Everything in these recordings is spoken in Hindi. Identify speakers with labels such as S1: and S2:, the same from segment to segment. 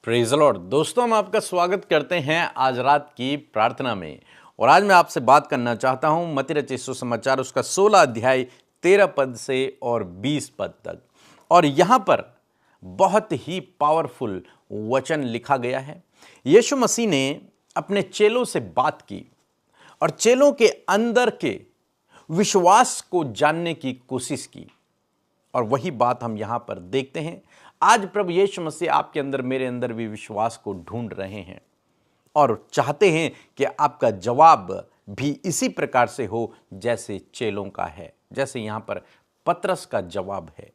S1: Praise the Lord. दोस्तों, हम आपका स्वागत करते हैं आज रात की प्रार्थना में। और आज मैं आपसे बात करना चाहता हूं मत्ती रचित सुसमाचार उसका 16 अध्याय 13 पद से और 20 पद तक। और यहां पर बहुत ही पावरफुल वचन लिखा गया है। यीशु मसीह ने अपने चेलों से बात की और चेलों के अंदर के विश्वास को जानने की कोशिश की, और वही बात हम यहां पर देखते हैं। आज प्रभु यीशु मसीह आपके अंदर, मेरे अंदर भी विश्वास को ढूंढ रहे हैं और चाहते हैं कि आपका जवाब भी इसी प्रकार से हो जैसे चेलों का है, जैसे यहां पर पतरस का जवाब है।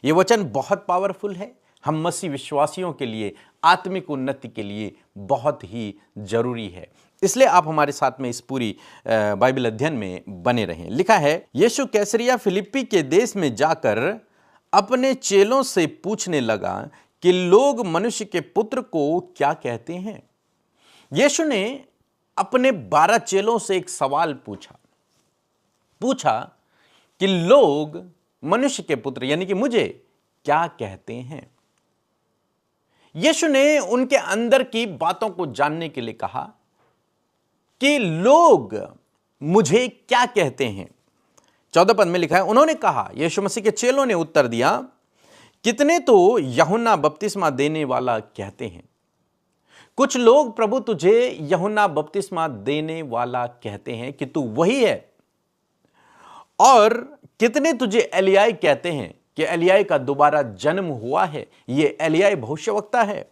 S1: यह वचन बहुत पावरफुल है। हम मसीह विश्वासियों के लिए, आत्मिक उन्नति के लिए बहुत ही जरूरी है। इसलिए आप हमारे साथ में इस पूरी बाइबल अध्ययन में बने रहें। लिखा है, यीशु कैसरिया फिलिप्पी के देश में जाकर अपने चेलों से पूछने लगा कि लोग मनुष्य के पुत्र को क्या कहते हैं। यीशु ने अपने 12 चेलों से एक सवाल पूछा कि लोग मनुष्य के पुत्र यानी कि मुझे क्या कहते हैं। यीशु ने उनके अंदर की बातों को जानने के लिए कहा कि लोग मुझे क्या कहते हैं। 14 पद में लिखा है, उन्होंने कहा, यीशु मसीह के चेलों ने उत्तर दिया, कितने तो यूहन्ना बपतिस्मा देने वाला कहते हैं। कुछ लोग प्रभु तुझे यूहन्ना बपतिस्मा देने वाला कहते हैं कि तू वही है, और कितने तुझे एलिय्याह कहते हैं कि एलिय्याह का दोबारा जन्म हुआ है, ये एलिय्याह भविष्यवक्ता है।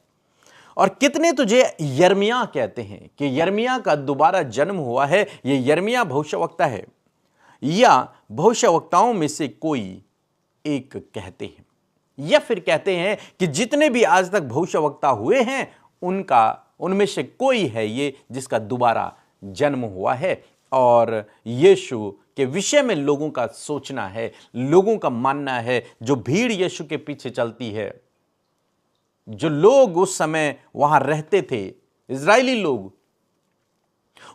S1: और कितने तुझे यिर्मयाह कहते हैं कि यिर्मयाह का दोबारा जन्म हुआ है, ये यिर्मयाह भविष्यवक्ता है, या भविष्यवक्ताओं में से कोई एक कहते हैं। या फिर कहते हैं कि जितने भी आज तक भविष्यवक्ता हुए हैं उनमें से कोई है ये जिसका दोबारा जन्म हुआ है। और यीशु के विषय में लोगों का सोचना है, लोगों का मानना है, जो भीड़ यीशु के पीछे चलती है, जो लोग उस समय वहां रहते थे, इजरायली लोग,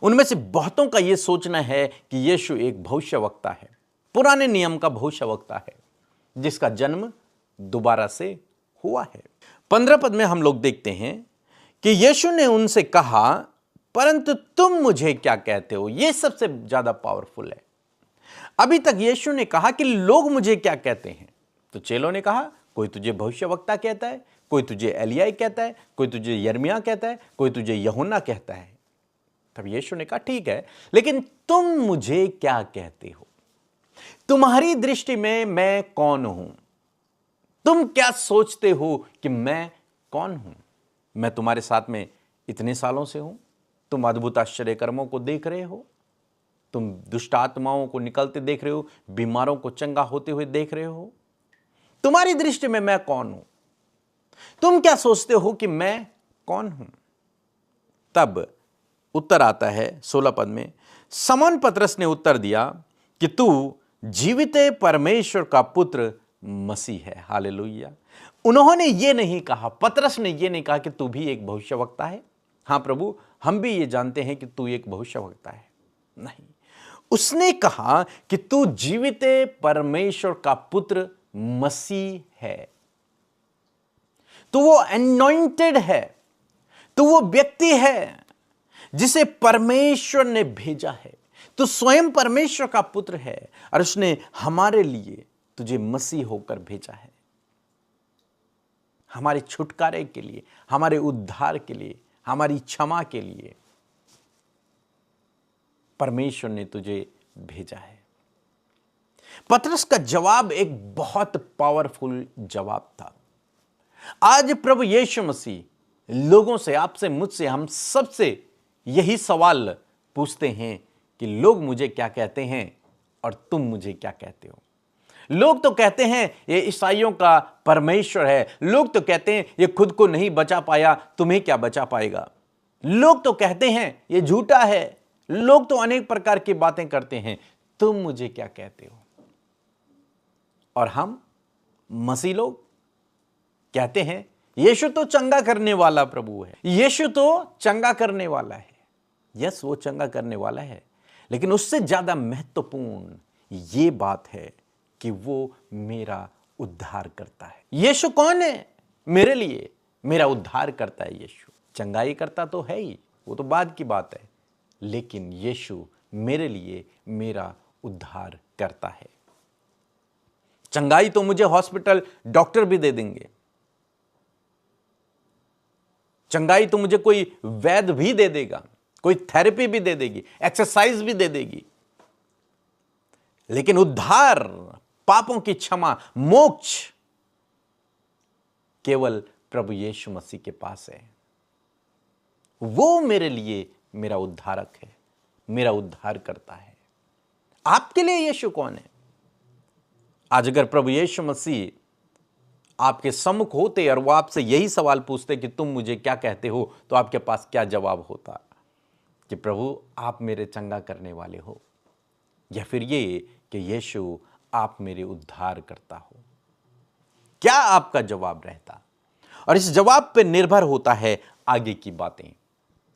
S1: उनमें से बहुतों का यह सोचना है कि यीशु एक भविष्यवक्ता है, पुराने नियम का भविष्यवक्ता है, जिसका जन्म दोबारा से हुआ है। 15 पद में हम लोग देखते हैं कि यीशु ने उनसे कहा, परंतु तुम मुझे क्या कहते हो। यह सबसे ज्यादा पावरफुल है। अभी तक यीशु ने कहा कि लोग मुझे क्या कहते हैं, तो चेलों ने कहा, कोई तुझे भविष्यवक्ता कहता है, कोई तुझे एलिय्याह कहता है, कोई तुझे यिर्मयाह कहता है, कोई तुझे यूहन्ना कहता है। तब यीशु ने कहा, ठीक है, लेकिन तुम मुझे क्या कहते हो। तुम्हारी दृष्टि में मैं कौन हूं। तुम क्या सोचते हो कि मैं कौन हूं। मैं तुम्हारे साथ में इतने सालों से हूं। तुम अद्भुत आश्चर्य कर्मों को देख रहे हो, तुम दुष्ट आत्माओं को निकलते देख रहे हो, बीमारों को चंगा होते हुए देख रहे हो। तुम्हारी दृष्टि में मैं कौन हूं। तुम क्या सोचते हो कि मैं कौन हूं। तब उत्तर आता है 16 पद में, शमौन पतरस ने उत्तर दिया कि तू जीवित परमेश्वर का पुत्र मसीह है। हालेलुया। उन्होंने ये नहीं कहा, पतरस ने ये नहीं कहा कि तू भी एक भविष्यवक्ता है। हां प्रभु, हम भी ये जानते हैं कि तू एक भविष्यवक्ता है। नहीं, उसने कहा कि तू जीवित परमेश्वर का पुत्र मसीह है। तो वो अनॉइंटेड है, तो वो व्यक्ति है जिसे परमेश्वर ने भेजा है। तो स्वयं परमेश्वर का पुत्र है और उसने हमारे लिए तुझे मसीह होकर भेजा है, हमारे छुटकारे के लिए, हमारे उद्धार के लिए, हमारी क्षमा के लिए परमेश्वर ने तुझे भेजा है। पतरस का जवाब एक बहुत पावरफुल जवाब था। आज प्रभु यीशु मसीह लोगों से, आपसे, मुझसे, हम सबसे यही सवाल पूछते हैं कि लोग मुझे क्या कहते हैं और तुम मुझे क्या कहते हो। लोग तो कहते हैं ये ईसाइयों का परमेश्वर है। लोग तो कहते हैं ये खुद को नहीं बचा पाया, तुम्हें क्या बचा पाएगा। लोग तो कहते हैं ये झूठा है। लोग तो अनेक प्रकार की बातें करते हैं। तुम मुझे क्या कहते हो। और हम मसीह लोग कहते हैं यीशु तो चंगा करने वाला प्रभु है, यीशु तो चंगा करने वाला है। यस, वो चंगा करने वाला है, लेकिन उससे ज्यादा महत्वपूर्ण ये बात है कि वो मेरा उद्धार करता है। यीशु कौन है मेरे लिए? मेरा उद्धार करता है यीशु। चंगाई करता तो है ही, वो तो बाद की बात है, लेकिन यीशु मेरे लिए मेरा उद्धार करता है। चंगाई तो मुझे हॉस्पिटल डॉक्टर भी दे देंगे, चंगाई तो मुझे कोई वैद्य भी दे देगा, कोई थेरेपी भी दे देगी, एक्सरसाइज भी दे देगी, लेकिन उद्धार, पापों की क्षमा, मोक्ष केवल प्रभु यीशु मसीह के पास है। वो मेरे लिए मेरा उद्धारक है, मेरा उद्धार करता है। आपके लिए यीशु कौन है? आज अगर प्रभु यीशु मसीह आपके सम्मुख होते और वो आपसे यही सवाल पूछते कि तुम मुझे क्या कहते हो, तो आपके पास क्या जवाब होता? कि प्रभु आप मेरे चंगा करने वाले हो, या फिर ये कि यीशु आप मेरे उद्धार करता हो? क्या आपका जवाब रहता? और इस जवाब पर निर्भर होता है आगे की बातें।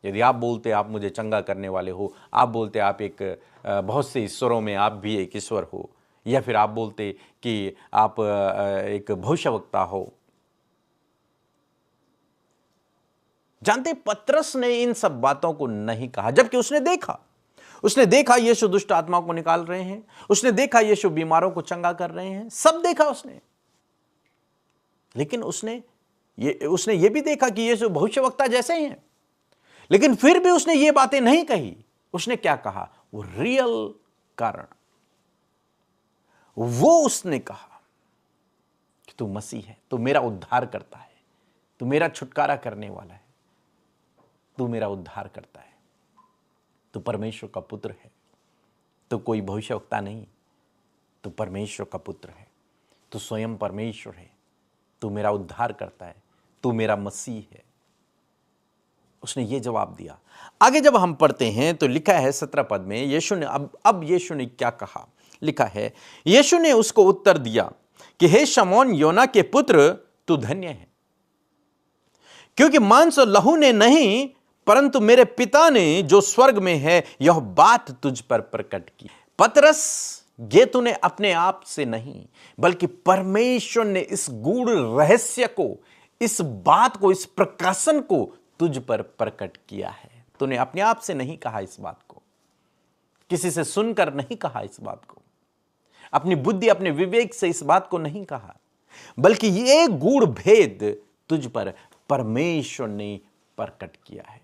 S1: यदि आप बोलते आप मुझे चंगा करने वाले हो, आप बोलते आप एक बहुत से ईश्वरों में आप भी एक ईश्वर हो, या फिर आप बोलते कि आप एक भविष्यवक्ता हो। जानते, पतरस ने इन सब बातों को नहीं कहा, जबकि उसने देखा यीशु दुष्ट आत्माओं को निकाल रहे हैं, उसने देखा यीशु बीमारों को चंगा कर रहे हैं, सब देखा उसने। लेकिन उसने ये भी देखा कि यीशु भविष्यवक्ता जैसे ही हैं, लेकिन फिर भी उसने ये बातें नहीं कही। उसने क्या कहा? वो रियल कारण, वो उसने कहा कि तू मसीह है, तू मेरा उद्धार करता है, तू मेरा छुटकारा करने वाला है, तू मेरा उद्धार करता है, तू परमेश्वर का पुत्र है, तू कोई भविष्यवक्ता नहीं, तू परमेश्वर का पुत्र है, तू स्वयं परमेश्वर है, तू मेरा उद्धार करता है, तू मेरा मसीह है। उसने ये जवाब दिया। आगे जब हम पढ़ते हैं तो लिखा है 17 पद में, यीशु ने अब यीशु ने क्या कहा? लिखा है, यीशु ने उसको उत्तर दिया कि हे शमौन योना के पुत्र, तू धन्य है, क्योंकि मांस और लहू ने नहीं, परंतु मेरे पिता ने जो स्वर्ग में है यह बात तुझ पर प्रकट की। पतरस, ये तूने अपने आप से नहीं, बल्कि परमेश्वर ने इस गूढ़ रहस्य को, इस बात को, इस प्रकाशन को तुझ पर प्रकट किया है। तूने अपने आप से नहीं कहा इस बात को, किसी से सुनकर नहीं कहा इस बात को, अपनी बुद्धि, अपने विवेक से इस बात को नहीं कहा, बल्कि ये गूढ़ भेद तुझ पर परमेश्वर ने प्रकट किया है।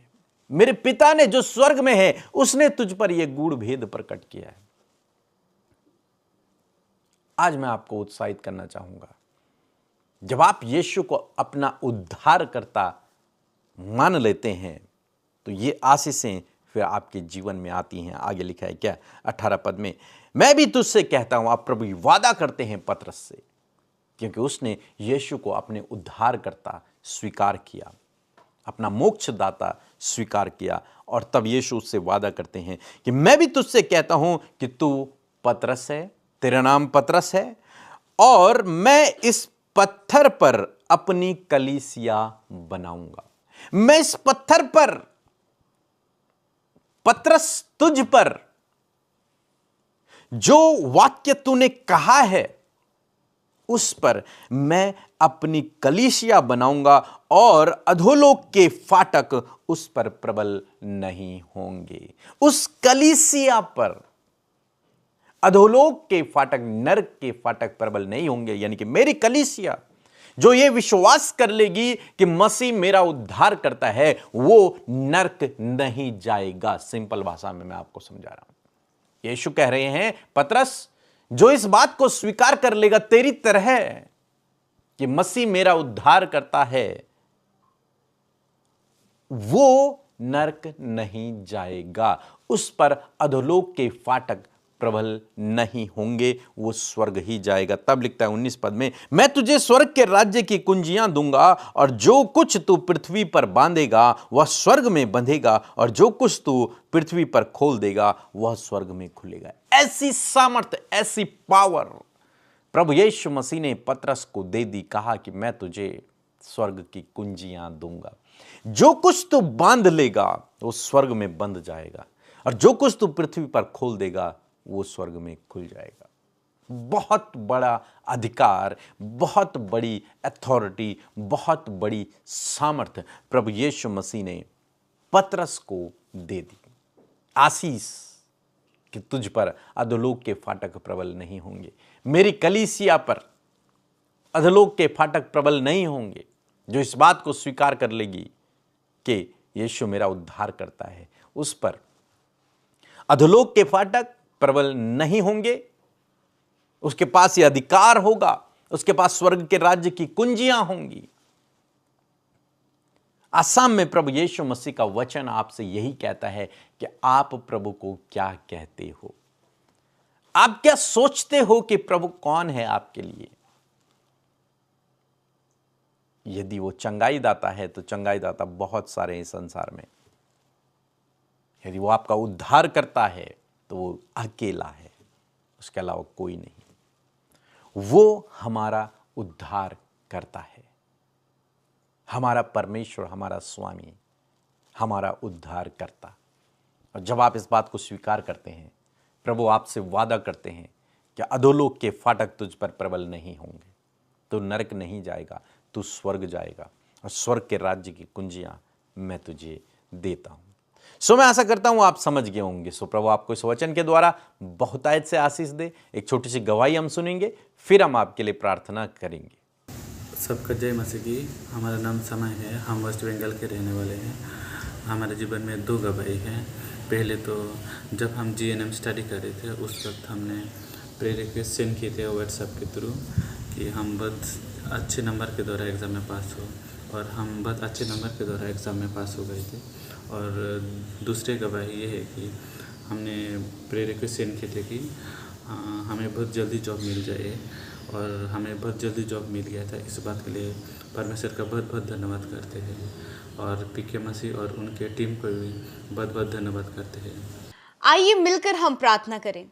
S1: मेरे पिता ने जो स्वर्ग में है उसने तुझ पर यह गूढ़ भेद प्रकट किया है। आज मैं आपको उत्साहित करना चाहूंगा, जब आप यीशु को अपना उद्धारकर्ता मान लेते हैं तो ये आशीषें फिर आपके जीवन में आती हैं। आगे लिखा है क्या 18 पद में, मैं भी तुझसे कहता हूं, आप प्रभु वादा करते हैं पतरस से, क्योंकि उसने यीशु को अपने उद्धारकर्ता स्वीकार किया, अपना मोक्षदाता स्वीकार किया, और तब यीशु उससे वादा करते हैं कि मैं भी तुझसे कहता हूं कि तू पतरस है, तेरा नाम पतरस है, और मैं इस पत्थर पर अपनी कलीसिया बनाऊंगा। मैं इस पत्थर पर, पतरस तुझ पर जो वाक्य तूने कहा है उस पर मैं अपनी कलीसिया बनाऊंगा, और अधोलोक के फाटक उस पर प्रबल नहीं होंगे। उस कलीसिया पर अधोलोक के फाटक, नरक के फाटक प्रबल नहीं होंगे। यानी कि मेरी कलीसिया जो ये विश्वास कर लेगी कि मसीह मेरा उद्धार करता है, वो नरक नहीं जाएगा। सिंपल भाषा में मैं आपको समझा रहा हूं। यीशु कह रहे हैं, पतरस, जो इस बात को स्वीकार कर लेगा तेरी तरह कि मसीह मेरा उद्धार करता है, वो नरक नहीं जाएगा, उस पर अधोलोक के फाटक प्रबल नहीं होंगे, वो स्वर्ग ही जाएगा। तब लिखता है 19 पद में, मैं तुझे स्वर्ग के राज्य की कुंजियां दूंगा, और जो कुछ तू पृथ्वी पर बांधेगा वह स्वर्ग में बंधेगा, और जो कुछ तू पृथ्वी पर खोल देगा वह स्वर्ग में खुलेगा। ऐसी सामर्थ, ऐसी पावर प्रभु यीशु मसीह ने पतरस को दे दी। कहा कि मैं तुझे स्वर्ग की कुंजियां दूंगा, जो कुछ तू बांध लेगा वो स्वर्ग में बंध जाएगा, और जो कुछ तू पृथ्वी पर खोल देगा वो स्वर्ग में खुल जाएगा। बहुत बड़ा अधिकार, बहुत बड़ी अथॉरिटी, बहुत बड़ी सामर्थ्य प्रभु यीशु मसीह ने पतरस को दे दी। आशीष कि तुझ पर अधोलोक के फाटक प्रबल नहीं होंगे, मेरी कलीसिया पर अधोलोक के फाटक प्रबल नहीं होंगे। जो इस बात को स्वीकार कर लेगी कि यीशु मेरा उद्धार करता है, उस पर अधोलोक के फाटक प्रबल नहीं होंगे। उसके पास ये अधिकार होगा, उसके पास स्वर्ग के राज्य की कुंजियां होंगी। आसाम में प्रभु यीशु मसीह का वचन आपसे यही कहता है कि आप प्रभु को क्या कहते हो, आप क्या सोचते हो कि प्रभु कौन है आपके लिए। यदि वो चंगाई दाता है तो चंगाई दाता बहुत सारे हैं संसार में। यदि वो आपका उद्धार करता है तो वो अकेला है, उसके अलावा कोई नहीं। वो हमारा उद्धार करता है, हमारा परमेश्वर, हमारा स्वामी, हमारा उद्धार करता। और जब आप इस बात को स्वीकार करते हैं, प्रभु आपसे वादा करते हैं कि अधोलोक के फाटक तुझ पर प्रबल नहीं होंगे, तू नरक नहीं जाएगा, तू स्वर्ग जाएगा और स्वर्ग के राज्य की कुंजियां मैं तुझे देता हूं। सो मैं आशा करता हूं आप समझ गए होंगे। सो प्रभु आपको इस वचन के द्वारा बहुतायत से आशीष दे। एक छोटी सी गवाही हम सुनेंगे, फिर हम आपके लिए प्रार्थना करेंगे।
S2: सबका जय मसीह की। हमारा नाम समय है, हम वेस्ट बंगाल के रहने वाले हैं। हमारे जीवन में 2 गवाही हैं। पहले तो जब हम GNM स्टडी कर रहे थे, उस वक्त हमने प्रेयर रिक्वेस्ट सेंड किए थे व्हाट्सएप के थ्रू कि हम बहुत अच्छे नंबर के द्वारा एग्ज़ाम में पास हो, और हम बहुत अच्छे नंबर के द्वारा एग्ज़ाम में पास हो गए थे। और दूसरी गवाही ये है कि हमने प्रेयर रिक्वेस्ट सेंड किए थे कि हमें बहुत जल्दी जॉब मिल जाए, और हमें बहुत जल्दी जॉब मिल गया था। इस बात के लिए परमेश्वर का बहुत बहुत धन्यवाद करते हैं, और PK मसीह और उनके टीम को भी बहुत बहुत धन्यवाद करते हैं।
S3: आइए मिलकर हम प्रार्थना करें।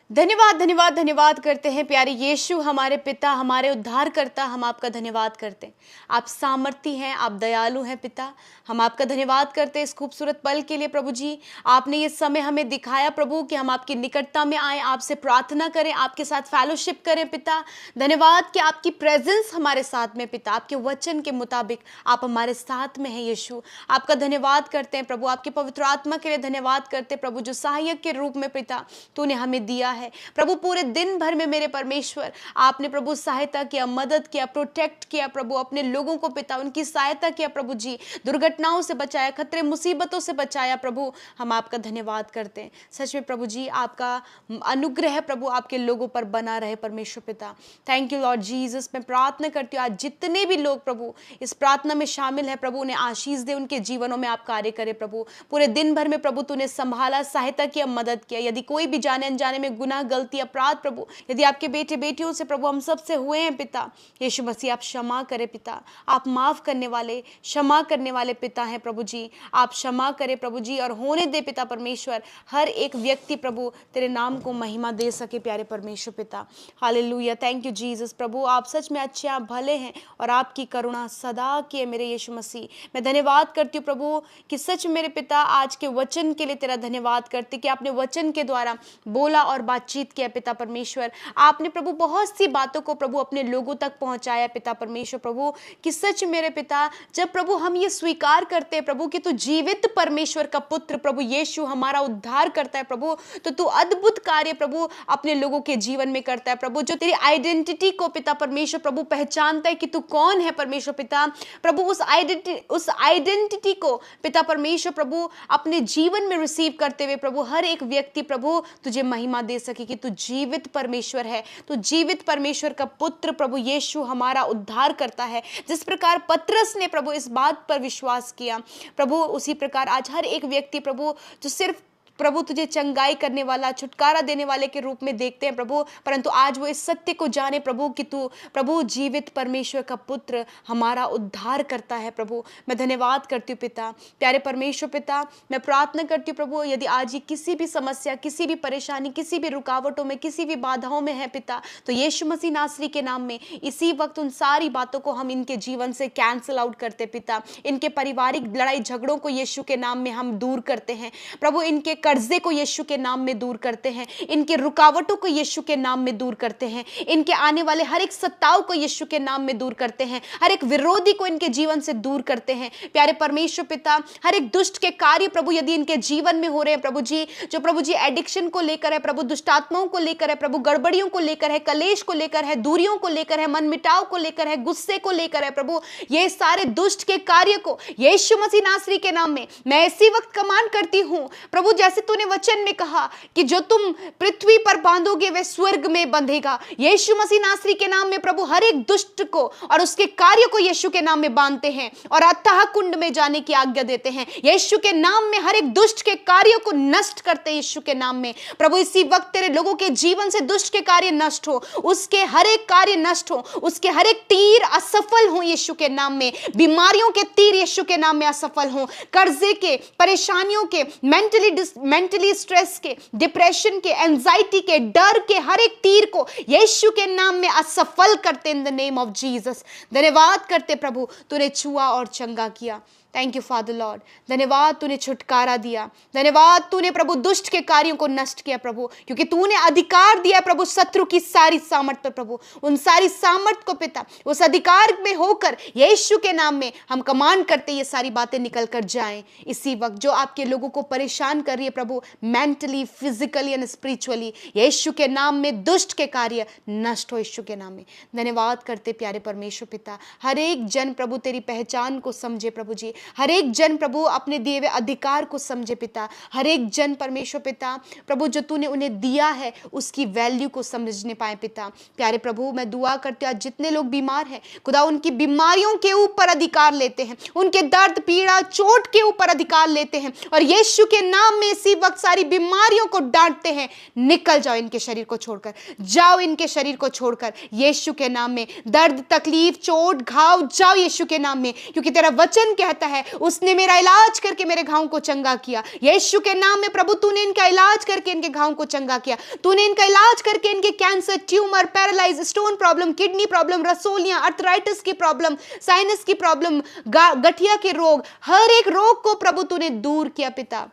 S3: धन्यवाद धन्यवाद धन्यवाद करते हैं प्यारे यीशु, हमारे पिता, हमारे उद्धारकर्ता। हम आपका धन्यवाद करते हैं। आप सामर्थी हैं, आप दयालु हैं पिता। हम आपका धन्यवाद करते हैं इस खूबसूरत पल के लिए प्रभु जी। आपने ये समय हमें दिखाया प्रभु कि हम आपकी निकटता में आए, आपसे प्रार्थना करें, आपके साथ फेलोशिप करें पिता। धन्यवाद कि आपकी प्रेजेंस हमारे साथ में पिता, आपके वचन के मुताबिक आप हमारे साथ में हैं यीशु। आपका धन्यवाद करते हैं प्रभु, आपके पवित्र आत्मा के लिए धन्यवाद करते हैं प्रभु, जो सहायक के रूप में पिता तूने हमें दिया है प्रभु। पूरे दिन भर में मेरे परमेश्वर आपने प्रभु सहायता किया, मदद किया, प्रोटेक्ट किया प्रभु अपने लोगों को पिता, उनकी सहायता किया प्रभु जी। दुर्घटनाओं से बचाया, खतरे मुसीबतों से बचाया प्रभु। हम आपका धन्यवाद करते हैं। सच में प्रभु जी आपका अनुग्रह प्रभु आपके लोगों पर बना रहे परमेश्वर पिता। Thank you Lord Jesus. मैं प्रार्थना करती हूँ आज जितने भी लोग प्रभु इस प्रार्थना में शामिल है प्रभु, उन्हें आशीष दे, उनके जीवनों में आप कार्य करें प्रभु। पूरे दिन भर में प्रभु तूने संभाला, सहायता किया, मदद किया। यदि कोई भी जाने अनजाने में गुनाह, गलती, अपराध प्रभु यदि आपके बेटे बेटियों से प्रभु हम सब से हुए हैं पिता, यीशु मसीह आप क्षमा करें पिता। आप माफ करने वाले, क्षमा करने वाले पिता हैं प्रभु जी। आप क्षमा करें प्रभु जी, और होने दे पिता परमेश्वर हर एक व्यक्ति प्रभु तेरे नाम को महिमा दे सके प्यारे परमेश्वर पिता। हालेलुया। Thank you Jesus. प्रभु आप सच में अच्छे, आप भले हैं, और आपकी करुणा सदा की है मेरे यीशु मसीह। मैं धन्यवाद करती हूँ प्रभु कि सच मेरे पिता आज के वचन के लिए तेरा धन्यवाद करते कि आपने वचन के द्वारा बोला और बातचीत किया पिता परमेश्वर। आपने प्रभु बहुत सी बातों को प्रभु अपने लोगों तक पहुंचाया पिता परमेश्वर प्रभु, कि सच मेरे पिता जब प्रभु हम ये स्वीकार करते हैं प्रभु कि तू जीवित परमेश्वर का पुत्र प्रभु यीशु हमारा उद्धार करता है प्रभु, तो तू अद्भुत कार्य प्रभु अपने लोगों के जीवन में करता है प्रभु। जो तेरी आइडेंटिटी को पिता परमेश्वर प्रभु पहचानता है कि तू कौन है परमेश्वर पिता प्रभु, उस आइडेंटिटी को पिता परमेश्वर प्रभु अपने जीवन में रिसीव करते हुए प्रभु हर एक व्यक्ति प्रभु तुझे महिमा दे सके कि तू जीवित परमेश्वर है, तू जीवित परमेश्वर का पुत्र प्रभु यीशु हमारा उद्धार करता है। जिस प्रकार पतरस ने प्रभु इस बात पर विश्वास किया प्रभु, उसी प्रकार आज हर एक व्यक्ति प्रभु जो सिर्फ प्रभु तुझे चंगाई करने वाला, छुटकारा देने वाले के रूप में देखते हैं प्रभु, परंतु आज वो इस सत्य को जाने प्रभु कि तू प्रभु जीवित परमेश्वर का पुत्र हमारा उद्धार करता है प्रभु। मैं धन्यवाद करती हूँ पिता, प्यारे परमेश्वर पिता। मैं प्रार्थना करती हूँ प्रभु यदि आज ये किसी भी समस्या, किसी भी परेशानी, किसी भी रुकावटों में, किसी भी बाधाओं में है पिता, तो यीशु मसीह नासरी के नाम में इसी वक्त उन सारी बातों को हम इनके जीवन से कैंसिल आउट करते पिता। इनके पारिवारिक लड़ाई झगड़ों को यीशु के नाम में हम दूर करते हैं प्रभु। इनके कर्जे को यीशु के नाम में दूर करते हैं, इनके रुकावटों को यीशु के नाम में दूर करते हैं, इनके आने वाले हर एक सत्ताओं को यीशु के नाम में दूर करते हैं, हर एक विरोधी को इनके जीवन से दूर करते हैं। प्यारे परमेश्वर पिता, हर एक दुष्ट के कार्य प्रभु यदि इनके जीवन में हो रहे हैं प्रभु जी, जो प्रभु जी एडिक्शन को लेकर है प्रभु, दुष्टात्माओं को लेकर है प्रभु, गड़बड़ियों को लेकर है, कलेश को लेकर है, दूरियों को लेकर है, मनमिटाव को लेकर है, गुस्से को लेकर है प्रभु, ये सारे दुष्ट के कार्य को यीशु मसीह नासरी के नाम में मैं इसी वक्त कमांड करती हूं प्रभु, जैसे तूने वचन में कहा कि जो तुम पृथ्वी पर बांधोगे वह स्वर्ग में बंधेगा। यीशु मसीह नासरी के नाम में प्रभु हर एक दुष्ट को और उसके कार्य को यीशु के नाम में बांधते हैं और अथाह कुंड में जाने की आज्ञा देते हैं। यीशु के नाम में हर एक दुष्ट के कार्यों को नष्ट करते हैं यीशु के नाम में प्रभु। इसी वक्त तेरे लोगों के जीवन से दुष्ट के कार्य नष्ट हो, उसके हर एक कार्य नष्ट हो, उसके हर एक तीर असफल हो यीशु के नाम में, बीमारियों के तीर यीशु के नाम में असफल हो, कर्जे के, परेशानियों के, मेंटली स्ट्रेस के, डिप्रेशन के, एंजाइटी के, डर के हर एक तीर को यीशु के नाम में असफल करते in the name of Jesus. धन्यवाद करते प्रभु, तूने छुआ और चंगा किया। थैंक यू फादर लॉर्ड, धन्यवाद तूने छुटकारा दिया, धन्यवाद तूने प्रभु दुष्ट के कार्यों को नष्ट किया प्रभु, क्योंकि तूने अधिकार दिया प्रभु शत्रु की सारी सामर्थ पर प्रभु, उन सारी सामर्थ को पिता उस अधिकार में होकर यीशु के नाम में हम कमांड करते ये सारी बातें निकल कर जाएं। इसी वक्त जो आपके लोगों को परेशान कर रही है प्रभु, मेंटली, फिजिकली एंड स्पिरिचुअली, यीशु के नाम में दुष्ट के कार्य नष्ट हो यीशु के नाम में। धन्यवाद करते प्यारे परमेश्वर पिता, हर एक जन प्रभु तेरी पहचान को समझे प्रभु जी, हर एक जन प्रभु अपने दिए हुए अधिकार को समझे पिता, हर एक जन परमेश्वर पिता प्रभु जो तूने उन्हें दिया है उसकी वैल्यू को समझने पाए पिता। प्यारे प्रभु मैं दुआ करती हूँ आज जितने लोग बीमार हैं खुदा उनकी बीमारियों के ऊपर अधिकार लेते हैं, उनके दर्द पीड़ा चोट के ऊपर अधिकार लेते हैं और यीशु के नाम में इसी वक्त सारी बीमारियों को डांटते हैं, निकल जाओ इनके शरीर को छोड़कर, जाओ इनके शरीर को छोड़कर यीशु के नाम में, दर्द तकलीफ चोट घाव जाओ यीशु के नाम में, क्योंकि तेरा वचन कहता है उसने मेरा इलाज करके मेरे घाव को चंगा किया। यीशु के नाम में प्रभु तूने इनका इलाज करके इनके घाव को चंगा किया, तूने इनका इलाज करके इनके cancer, tumour, paralyse, stone problem, kidney problem, रसोलियां, अर्थराइटिस की प्रॉब्लम, साइनस की प्रॉब्लम, गठिया के रोग, हर एक रोग को प्रभु तूने दूर किया पिता,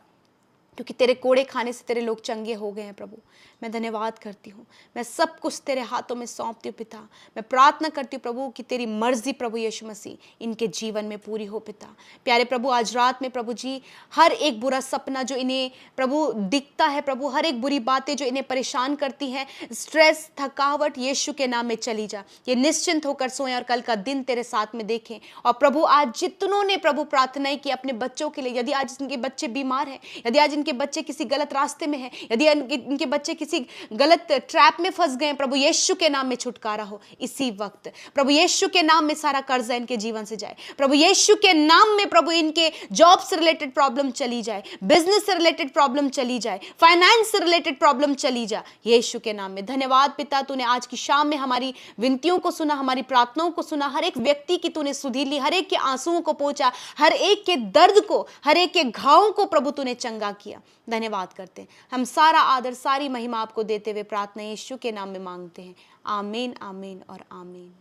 S3: क्योंकि तेरे कोड़े खाने से तेरे लोग चंगे हो गए हैं प्रभु। मैं धन्यवाद करती हूँ, मैं सब कुछ तेरे हाथों में सौंपती हूँ पिता। मैं प्रार्थना करती हूँ प्रभु कि तेरी मर्जी प्रभु यीशु मसीह इनके जीवन में पूरी हो पिता। प्यारे प्रभु आज रात में प्रभु जी हर एक बुरा सपना जो इन्हें प्रभु दिखता है प्रभु, हर एक बुरी बातें जो इन्हें परेशान करती हैं, स्ट्रेस थकावट यीशु के नाम में चली जा, ये निश्चिंत होकर सोएं और कल का दिन तेरे साथ में देखें। और प्रभु आज जितनों ने प्रभु प्रार्थनाएं की अपने बच्चों के लिए, यदि आज इनके बच्चे बीमार हैं, यदि आज इनके बच्चे किसी गलत रास्ते में हैं, यदि इनके बच्चे किसी गलत ट्रैप में फंस गए, प्रभु यीशु के नाम में छुटकारा हो इसी वक्त। प्रभु यीशु के नाम में सारा कर्जा इनके जीवन से जाए प्रभु यीशु के नाम में। प्रभु इनके जॉब से रिलेटेड प्रॉब्लम चली जाए, बिजनेस से रिलेटेड प्रॉब्लम चली जाए, फाइनेंस से रिलेटेड प्रॉब्लम चली जाए यीशु के नाम में। धन्यवाद पिता, तूने आज की शाम में हमारी विनतियों को सुना, हमारी प्रार्थनाओं को सुना, हर एक व्यक्ति की तूने सुधीर ली, हर एक के आंसुओं को पहुंचा, हर एक के दर्द को, हर एक के घावों को प्रभु तूने चंगा किया। धन्यवाद करते हैं, हम सारा आदर सारी महिमा आपको देते हुए प्रार्थना यीशु के नाम में मांगते हैं। आमीन आमीन और आमीन।